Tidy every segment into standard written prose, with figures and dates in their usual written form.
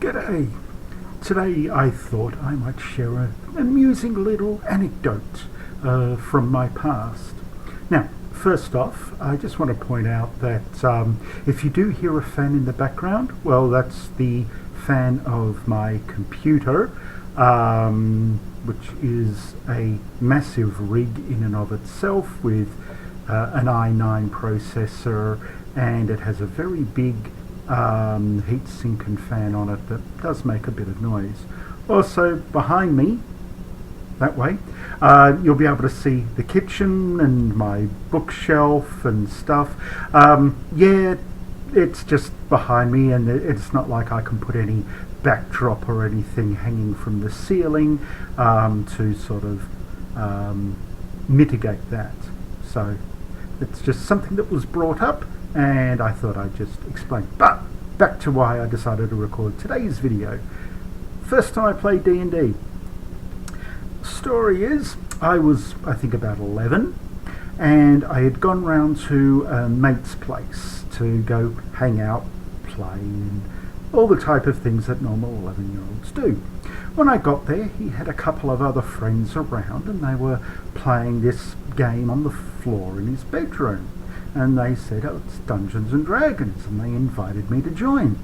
G'day! Today I thought I might share an amusing little anecdote from my past. Now, first off, I just want to point out that if you do hear a fan in the background, well, that's the fan of my computer, which is a massive rig in and of itself with an i9 processor, and it has a very big heatsink and fan on it that does make a bit of noise. Also, behind me, that way, you'll be able to see the kitchen and my bookshelf and stuff. Yeah, it's just behind me, and it's not like I can put any backdrop or anything hanging from the ceiling to sort of mitigate that. So it's just something that was brought up, and I thought I'd just explain. But back to why I decided to record today's video. First time I played D&D. Story is, I was, I think, about 11, and I had gone round to a mate's place to go hang out, play, and all the type of things that normal 11-year-olds do. When I got there, he had a couple of other friends around, and they were playing this game on the floor in his bedroom. And they said, oh, it's Dungeons and Dragons, and they invited me to join.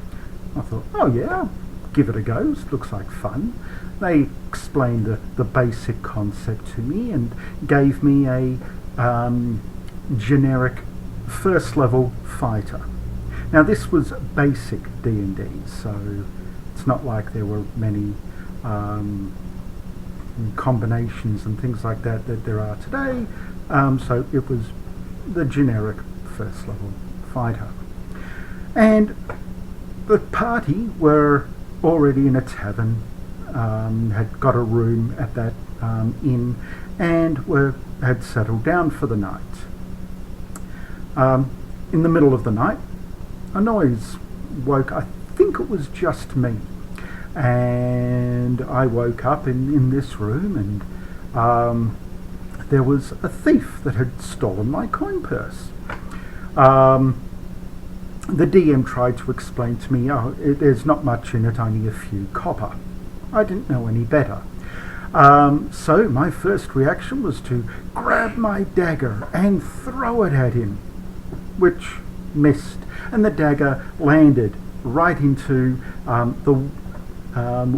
I thought, oh yeah, I'll give it a go, it looks like fun. They explained the basic concept to me and gave me a generic first level fighter. Now this was basic D&D, so it's not like there were many combinations and things like that there are today, so it was the generic first level fighter. And the party were already in a tavern, had got a room at that inn, and had settled down for the night. In the middle of the night, a noise woke. I think it was just me, and I woke up in this room, and there was a thief that had stolen my coin purse. The DM tried to explain to me, there's not much in it, only a few copper. I didn't know any better. So my first reaction was to grab my dagger and throw it at him, which missed, and the dagger landed right into the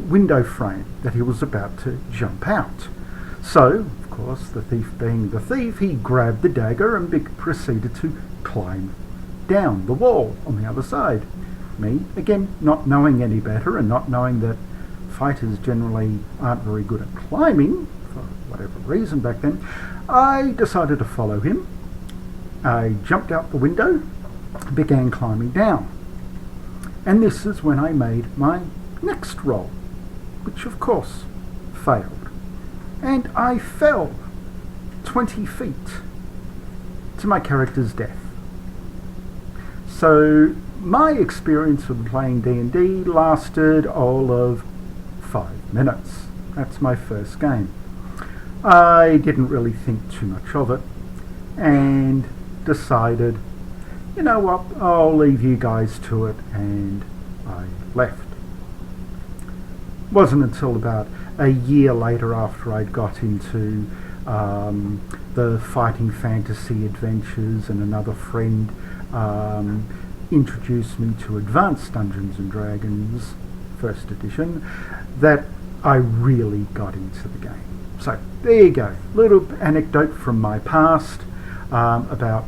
window frame that he was about to jump out. So, of course, the thief being the thief, he grabbed the dagger and proceeded to climb down the wall on the other side. Me, again, not knowing any better and not knowing that fighters generally aren't very good at climbing, for whatever reason back then, I decided to follow him. I jumped out the window, began climbing down. And this is when I made my next roll, which of course failed. And I fell 20 feet to my character's death. So my experience with playing D&D lasted all of 5 minutes. That's my first game. I didn't really think too much of it and decided, you know what, I'll leave you guys to it, and I left. Wasn't until about a year later, after I'd got into the Fighting Fantasy Adventures, and another friend introduced me to Advanced Dungeons and Dragons First Edition, that I really got into the game. So there you go, little anecdote from my past about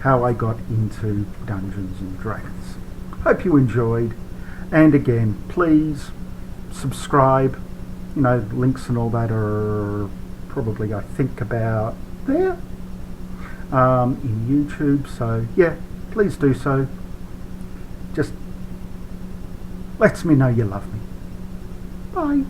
how I got into Dungeons and Dragons. Hope you enjoyed, and again, please subscribe. You know, links and all that are probably, I think, about there in YouTube. So yeah, please do so. Just lets me know you love me. Bye.